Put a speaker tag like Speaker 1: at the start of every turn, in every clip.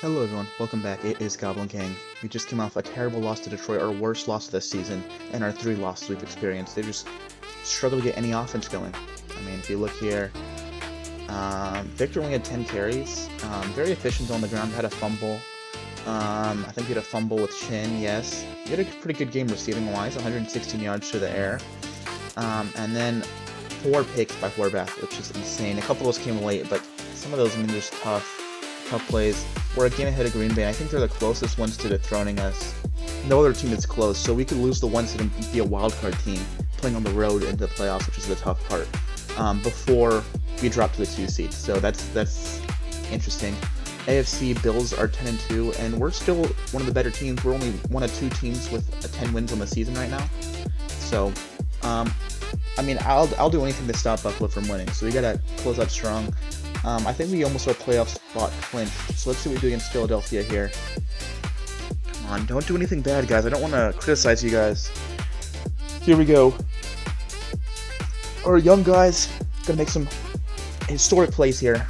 Speaker 1: Hello everyone, welcome back. It is Goblin King. We just came off a terrible loss to Detroit, our worst loss of this season, and our 3 losses we've experienced. They just struggle to get any offense going. I mean, if you look here, Victor only had 10 carries, very efficient on the ground, had a fumble. I think he had a fumble with Chin, yes. He had a pretty good game receiving-wise, 116 yards to the air. And then 4 picks by Horvath, which is insane. A couple of those came late, but some of those, I mean, just tough plays. We're a game ahead of Green Bay. I think they're the closest ones to dethroning us. No other team is close, so we could lose the ones that would be a wildcard team playing on the road into the playoffs, which is the tough part, before we drop to the 2 seeds. So that's interesting. AFC Bills are 10-2, and we're still one of the better teams. We're only one of 2 teams with 10 wins on the season right now. So, I mean, I'll do anything to stop Buffalo from winning. So we gotta close out strong. I think we almost our playoff spot clinched. So let's see what we do against Philadelphia here. Come on, don't do anything bad, guys. I don't want to criticize you guys. Here we go. Our young guys gonna make some historic plays here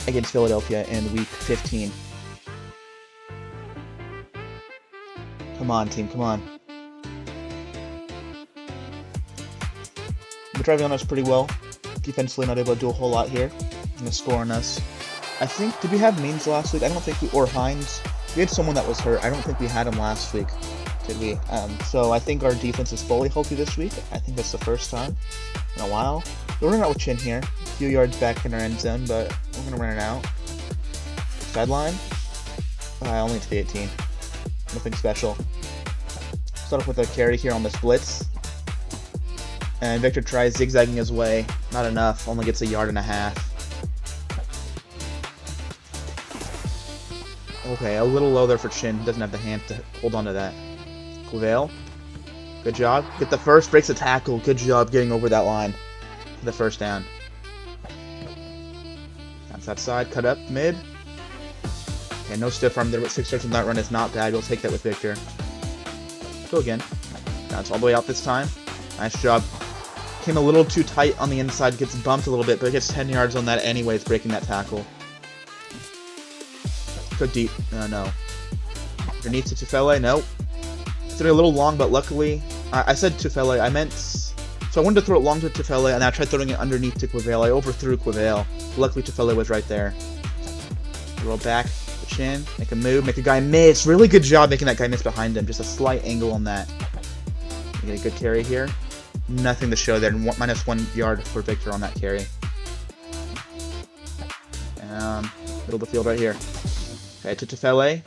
Speaker 1: against Philadelphia in Week 15. Come on, team. Come on. We're driving on us pretty well. Defensively, not able to do a whole lot here. Gonna score on us. I think, did we have Means last week? I don't think we, or Hines. We had someone that was hurt. I don't think we had him last week, did we? So I think our defense is fully healthy this week. I think that's the first time in a while. We're running out with Chin here. A few yards back in our end zone, but we're gonna run it out. Sideline. Only to the 18. Nothing special. Start off with a carry here on this blitz. And Victor tries zigzagging his way. Not enough. Only gets a yard and a half. Okay, a little low there for Chin. Doesn't have the hand to hold on to that. Quavail. Good job. Get the first. Breaks the tackle. Good job getting over that line. For the first down. That's that side. Cut up. Mid. Okay, no stiff arm there, but 6 yards on that run is not bad. We'll take that with Victor. Go again. That's all the way out this time. Nice job. Came a little too tight on the inside. Gets bumped a little bit, but it gets 10 yards on that anyways, breaking that tackle. Go deep. No. Underneath to Tufele. Nope. It's a little long, but luckily... I said Tufele. I meant... So I wanted to throw it long to Tufele, and I tried throwing it underneath to Quavail. I overthrew Quavail. Luckily, Tufele was right there. Roll back. Chin. Make a move. Make a guy miss. Really good job making that guy miss behind him. Just a slight angle on that. You get a good carry here. Nothing to show there. Minus 1 yard for Victor on that carry. Middle of the field right here. Okay, to Tufele.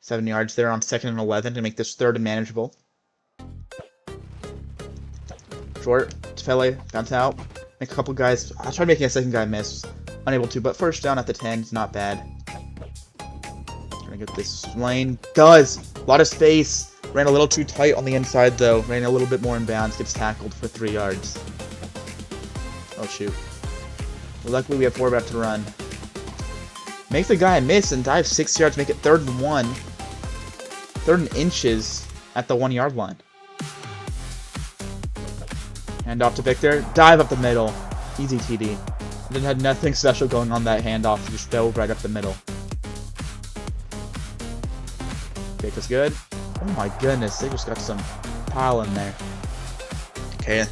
Speaker 1: 7 yards there on 2nd and 11 to make this 3rd and manageable. Short. Tufele. Bounce out. Make a couple guys. I tried making a 2nd guy miss. Unable to, but first down at the 10 is not bad. Trying to get this lane. Does. A lot of space. Ran a little too tight on the inside, though. Ran a little bit more in bounds. Gets tackled for 3 yards. Oh, shoot. Well, luckily, we have 4 back to run. Make the guy miss and dive 6 yards. Make it 3rd and 1. 3rd and inches at the 1 yard line. Hand off to Victor. Dive up the middle. Easy TD. Then had nothing special going on that handoff. Just dove right up the middle. Kick was good. Oh my goodness, they just got some pile in there. Okay,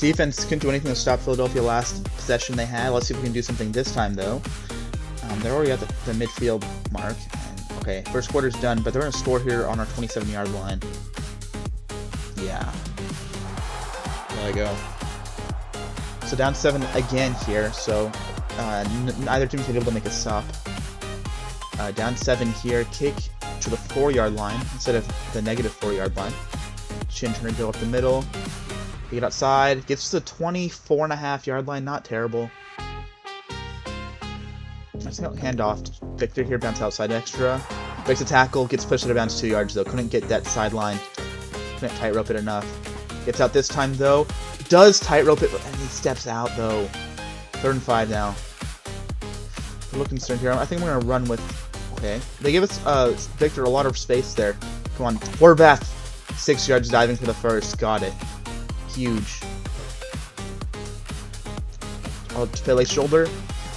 Speaker 1: defense couldn't do anything to stop Philadelphia last possession they had. Let's see if we can do something this time, though. They're already at the midfield mark. Okay, first quarter's done, but they're going to score here on our 27-yard line. Yeah. There we go. So down 7 again here, so neither team's been able to make a stop. Down 7 here, kick to the 4-yard line instead of the negative 4-yard line. Chin trying to go up the middle. Get outside. Gets to the 24.5-yard line. Not terrible. Nice handoff. Victor here, bounce outside extra. Breaks a tackle. Gets pushed out of bounds 2 yards, though. Couldn't get that sideline. Couldn't tightrope it enough. Gets out this time, though. Does tightrope it, and he steps out, though. 3rd and 5 now. A little concerned here. I think we're going to run with... Okay. They give us, Victor, a lot of space there. Come on. Horvath. 6 yards diving for the first. Got it. Huge. Oh, Tufele's shoulder.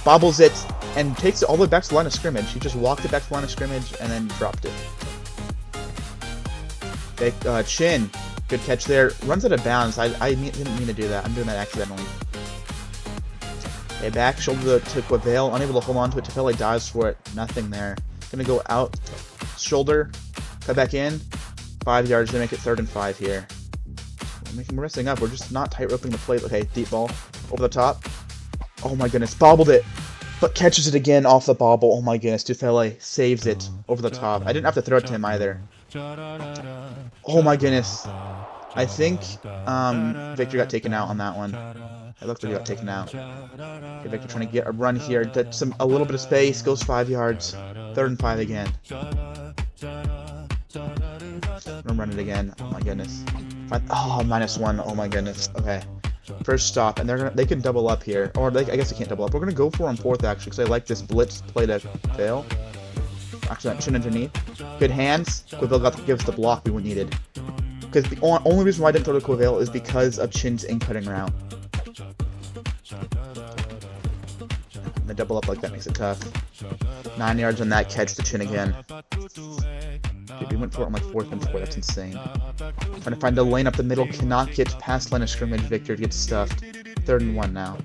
Speaker 1: Bobbles it. and takes it all the way back to the line of scrimmage. He just walked it back to the line of scrimmage and then dropped it. Okay, Chin, good catch there. Runs out of bounds. I didn't mean to do that. I'm doing that accidentally. Okay, back shoulder to Quavale, unable to hold on to it. Tefele dives for it. Nothing there. Gonna go out, shoulder, cut back in. 5 yards to make it 3rd and 5 here. We're messing up. We're just not tight roping the plate. Okay, deep ball over the top. Oh my goodness, bobbled it, but catches it again off the bobble. Oh my goodness, Tefele saves it over the top. I didn't have to throw it to him either. Oh my goodness. I think Victor got taken out on that one. It looked like he got taken out. Okay, Victor trying to get a run here. That's a little bit of space. Goes 5 yards. 3rd and 5 again. I'm run it again. Oh my goodness. Oh, -1. Oh my goodness. Okay. First stop, and they can double up here, or I guess they can't double up. We're gonna go for on 4th actually, because I like this blitz play to fail. Actually, that Chin underneath. Good hands. Quavale gives the block we needed. Because the only reason why I didn't throw to Quavale is because of Chin's in-cutting route. And the double up like that makes it tough. 9 yards on that catch to Chin again. Dude, we went for it on like 4th and 4. That's insane. Trying to find a lane up the middle. Cannot get past line of scrimmage. Victor gets stuffed. 3rd and 1 now.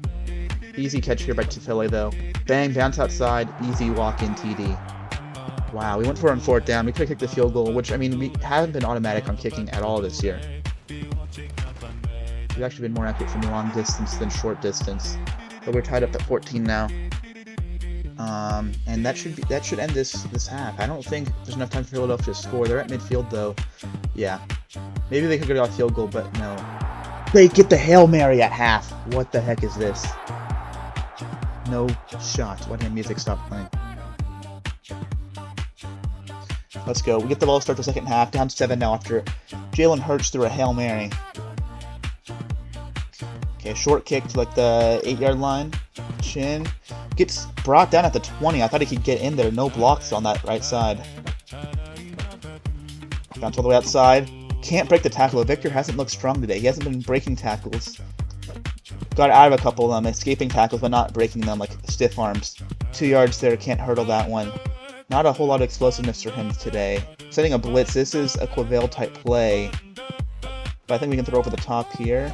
Speaker 1: Easy catch here by Tefele though. Bang, bounce outside. Easy walk-in TD. Wow, we went for it on 4th down. We could have kicked the field goal, which, I mean, we haven't been automatic on kicking at all this year. We've actually been more accurate from long distance than short distance. But we're tied up at 14 now. And that should end this half. I don't think there's enough time for Philadelphia to score. They're at midfield though. Yeah. Maybe they could get a field goal, but no. They get the Hail Mary at half. What the heck is this? No shot. Why didn't music stop playing? Let's go. We get the ball to start the second half. Down 7 now after Jalen Hurts threw a Hail Mary. Okay, short kick to like the 8-yard line. Chin gets brought down at the 20. I thought he could get in there. No blocks on that right side. Bounce all the way outside. Can't break the tackle. Victor hasn't looked strong today. He hasn't been breaking tackles. Got out of a couple of them. Escaping tackles, but not breaking them like stiff arms. 2 yards there. Can't hurdle that one. Not a whole lot of explosiveness for him today. Setting a blitz. This is a Quavale type play. But I think we can throw over the top here.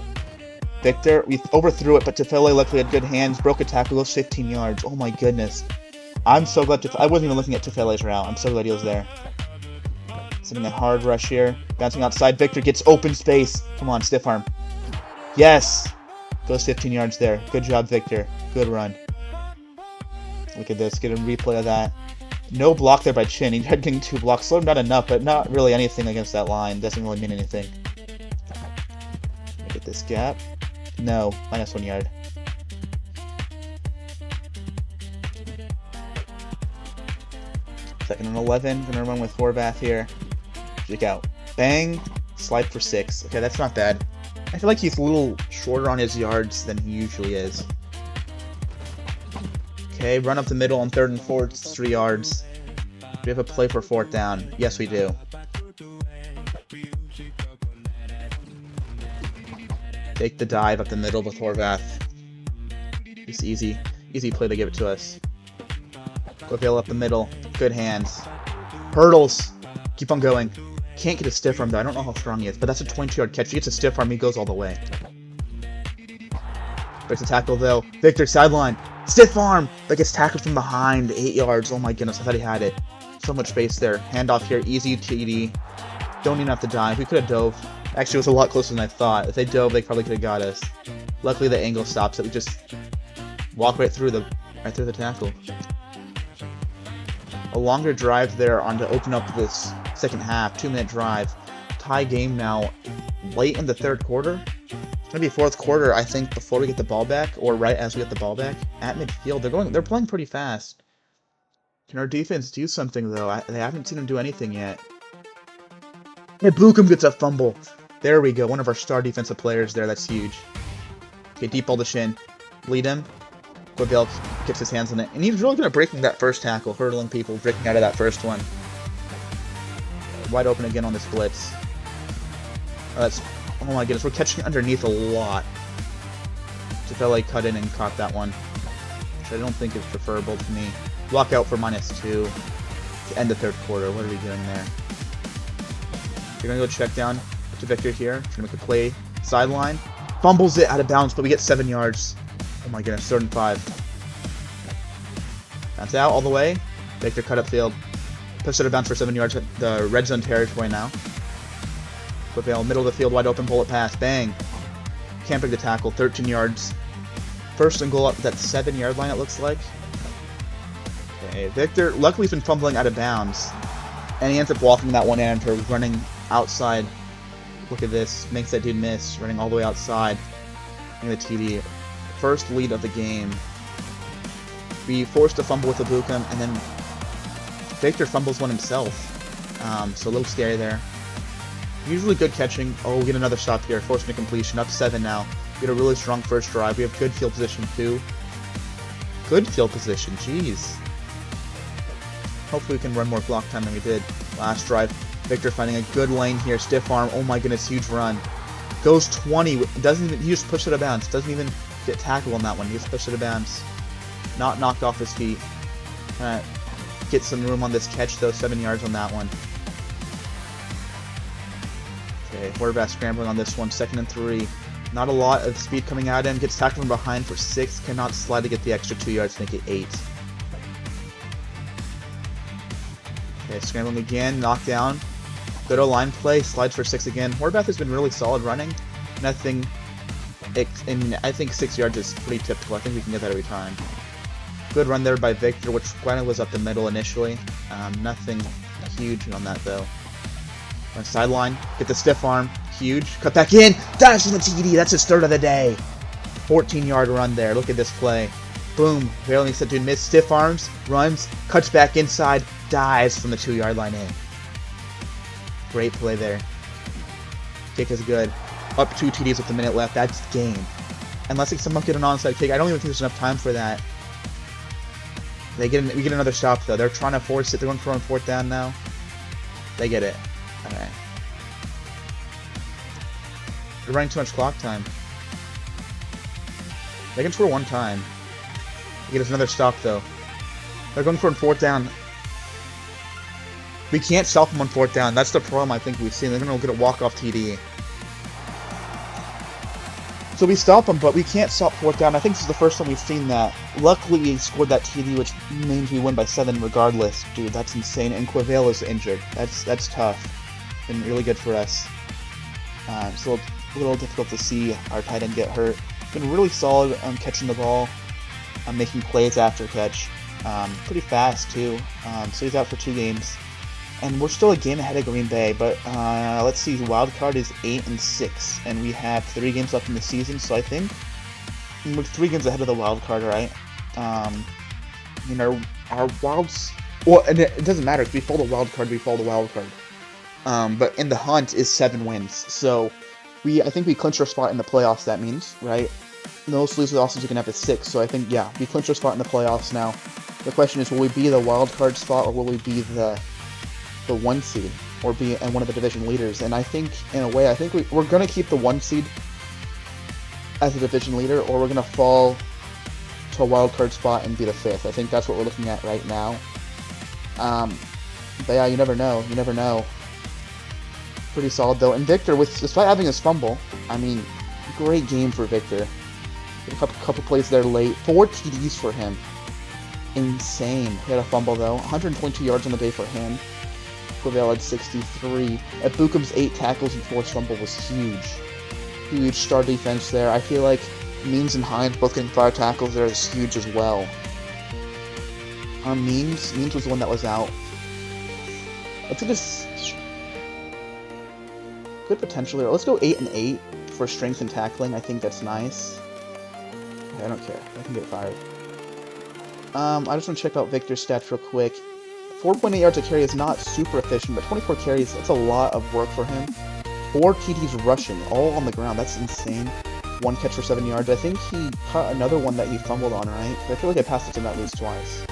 Speaker 1: Victor, we overthrew it, but Tefele luckily had good hands. Broke a tackle, goes 15 yards. Oh my goodness. I'm so glad I wasn't even looking at Tefele's route. I'm so glad he was there. Sending a hard rush here. Bouncing outside. Victor gets open space. Come on, stiff arm. Yes! Goes 15 yards there. Good job, Victor. Good run. Look at this. Get a replay of that. No block there by Chin. He tried getting 2 blocks. Slowed him down enough, but not really anything against that line. Doesn't really mean anything. Look at this gap. No. -1 yard. Second and 11. Gonna run with Horvath here. Check out. Bang. Slide for 6. Okay, that's not bad. I feel like he's a little shorter on his yards than he usually is. Okay, run up the middle on 3rd and 4. It's 3 yards. Do we have a play for 4th down? Yes, we do. Take the dive up the middle with Horvath. Just easy play to give it to us. Quavale up the middle. Good hands. Hurdles. Keep on going. Can't get a stiff arm though. I don't know how strong he is, but that's a 22-yard catch. He gets a stiff arm, he goes all the way. Breaks the tackle though. Victor sideline. Stiff arm that gets tackled from behind. 8 yards. Oh my goodness, I thought he had it. So much space there. Handoff here. Easy TD. Don't even have to dive. We could have dove. Actually, it was a lot closer than I thought. If they dove, they probably could have got us. Luckily, the angle stops it. We just walk right through the tackle. A longer drive there on to open up this second half. 2-minute drive. Tie game now. Late in the 3rd quarter. It's gonna be 4th quarter, I think, before we get the ball back, or right as we get the ball back at midfield. They're playing pretty fast. Can our defense do something though? They haven't seen them do anything yet. Hey, Bluecombe gets a fumble. There we go. One of our star defensive players there. That's huge. Okay, deep ball to Shin. Lead him. Quavale gets his hands on it, and he's really good at breaking that first tackle, hurdling people, breaking out of that first one. Wide open again on this blitz. Oh my goodness, we're catching underneath a lot. Tefele cut in and caught that one. which I don't think is preferable to me. Block out for -2 to end the third quarter. What are we doing there? We're going to go check down to Victor here. Trying to make a play. Sideline. Fumbles it out of bounds, but we get 7 yards. Oh my goodness, 3rd and 5. Bounce out all the way. Victor cut upfield. Push it out of bounds for 7 yards. The red zone territory now. Quavail, middle of the field, wide open, bullet pass. Bang. Can't break the tackle. 13 yards. 1st and goal up that 7-yard line, it looks like. Okay, Victor, luckily he's been fumbling out of bounds. And he ends up walking that one end or running outside. Look at this. Makes that dude miss. Running all the way outside. In the TD. First lead of the game. We forced a fumble with the Bukum, and then Victor fumbles one himself. So a little scary there. Usually good catching. Oh, we get another stop here. Forcing a completion. Up 7 now. We get a really strong first drive. We have good field position too. Good field position. Jeez. Hopefully we can run more block time than we did last drive. Victor finding a good lane here. Stiff arm. Oh my goodness, huge run. Goes 20. Doesn't even. He just pushed it out of bounds. Doesn't even get tackled on that one. He just pushed it out of bounds. Not knocked off his feet. Get some room on this catch though. 7 yards on that one. Okay, Horvath scrambling on this one. 2nd and 3. Not a lot of speed coming at him. Gets tackled from behind for 6. Cannot slide to get the extra 2 yards to make it 8. Okay, scrambling again. Knocked down. Good O-line play. Slides for 6 again. Horvath has been really solid running. Nothing. And I think 6 yards is pretty typical. I think we can get that every time. Good run there by Victor, which kind of was up the middle initially. Nothing huge on that though. Sideline, get the stiff arm, huge. Cut back in, dash in the TD. That's his 3rd of the day. 14-yard run there. Look at this play. Boom, barely makes that dude miss. Stiff arms, runs, cuts back inside, dives from the 2-yard line in. Great play there. Kick is good. Up 2 TDs with a minute left. That's game. Unless they somehow get an onside kick, I don't even think there's enough time for that. We get another stop though. They're trying to force it. They're going for on 4th down now. They get it. Alright. They're running too much clock time. They can score 1 time. They get us another stop though. They're going for on 4th down. We can't stop them on 4th down. That's the problem I think we've seen. They're going to get a walk-off TD. So we stop them, but we can't stop 4th down. I think this is the first time we've seen that. Luckily, we scored that TD, which means we win by 7 regardless. Dude, that's insane. And Quavail is injured. That's tough. Been really good for us. It's a little difficult to see our tight end get hurt. Been really solid on catching the ball, making plays after catch. Pretty fast too. So he's out for 2 games. And we're still a game ahead of Green Bay, but let's see, wild card is 8-6, and we have 3 games left in the season, so I think we're 3 games ahead of the wild card, right? You know, our wilds, well, and it doesn't matter, if we follow the wild card, we follow the wild card. But in the hunt is 7 wins, so I think we clinch our spot in the playoffs, that means, right? Most losses we can have is 6, so I think, yeah, we clinch our spot in the playoffs now. The question is, will we be the wild card spot, or will we be the 1 seed, or be one of the division leaders? And I think, in a way, I think we're going to keep the 1 seed as a division leader, or we're going to fall to a wild card spot and be the 5th. I think that's what we're looking at right now. But yeah, you never know. You never know. Pretty solid though. And Victor, despite having his fumble, I mean, great game for Victor. A couple plays there late. 4 TDs for him. Insane. He had a fumble though. 122 yards on the day for him. Quavail had 63. At Bukum's 8 tackles and forced fumble was huge. Huge star defense there. I feel like Means and Hines both getting 5 tackles there is huge as well. Means was the one that was out. Let's do this. Good potential here. Let's go 8-8 for strength and tackling. I think that's nice. Okay, I don't care. I can get fired. I just want to check out Victor's stats real quick. 4.8 yards a carry is not super efficient, but 24 carries, that's a lot of work for him. 4 TDs rushing, all on the ground. That's insane. 1 catch for 7 yards. I think he caught another one that he fumbled on, right? I feel like I passed it to him at least twice.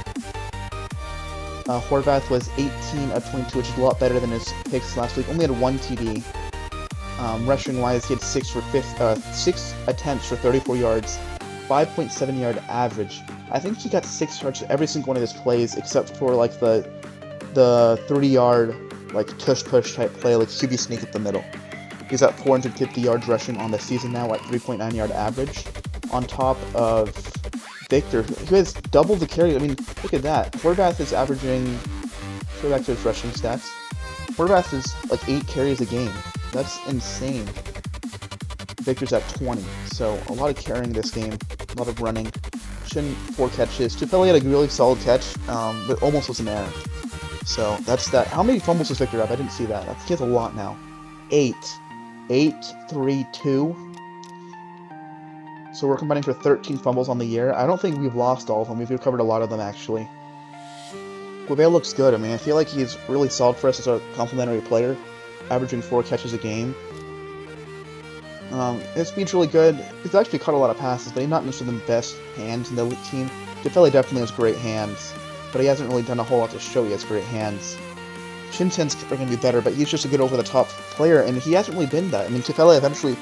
Speaker 1: Horvath was 18 of 22, which is a lot better than his picks last week. Only had 1 TD. Rushing-wise, he had 6 attempts for 34 yards. 5.7 yard average. I think he got 6 yards every single one of his plays, except for like the 30-yard like tush push type play, like QB sneak up the middle. He's at 450 yards rushing on the season now at 3.9 yard average, on top of Victor, who has double the carry. I mean, look at that. Horvath is averaging. Go back to his rushing stats. Horvath is like 8 carries a game. That's insane. Victor's at 20, so a lot of carrying this game, a lot of running. Shin 4 catches. Tufele had a really solid catch, but almost was an error. So that's that. How many fumbles does Victor have? I didn't see that. I think he has a lot now. 8. 8, 3, 2. So we're combining for 13 fumbles on the year. I don't think we've lost all of them. We've recovered a lot of them, actually. Guevara looks good. I mean, I feel like he's really solid for us as a complementary player, averaging 4 catches a game. His speed's really good. He's actually caught a lot of passes, but he's not necessarily the best hands in the team. Tufele definitely has great hands, but he hasn't really done a whole lot to show he has great hands. Shin's hands are going to be better, but he's just a good over-the-top player, and he hasn't really been that. I mean, Tufele eventually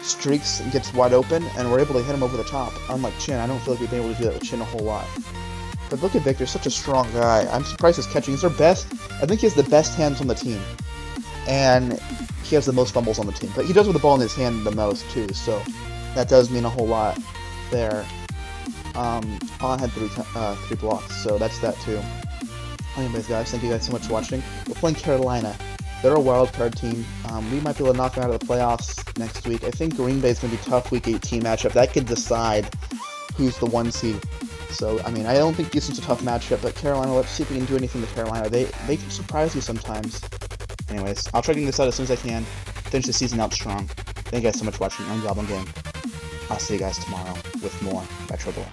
Speaker 1: streaks and gets wide open, and we're able to hit him over the top. Unlike Chin, I don't feel like we've been able to do that with Chin a whole lot. But look at Victor, such a strong guy. I'm surprised he's catching. He's our best. I think he has the best hands on the team. And he has the most fumbles on the team. But he does with the ball in his hand the most, too. So that does mean a whole lot there. Allen had 3 blocks, so that's that, too. Anyways, guys, thank you guys so much for watching. We're playing Carolina. They're a wild card team. We might be able to knock them out of the playoffs next week. I think Green Bay is going to be a tough Week 18 matchup. That could decide who's the 1 seed. So, I mean, I don't think Houston's a tough matchup, but Carolina, let's see if we can do anything to Carolina. They can surprise you sometimes. Anyways, I'll try getting this out as soon as I can. Finish the season out strong. Thank you guys so much for watching on Goblin Game. I'll see you guys tomorrow with more Retro Bowl.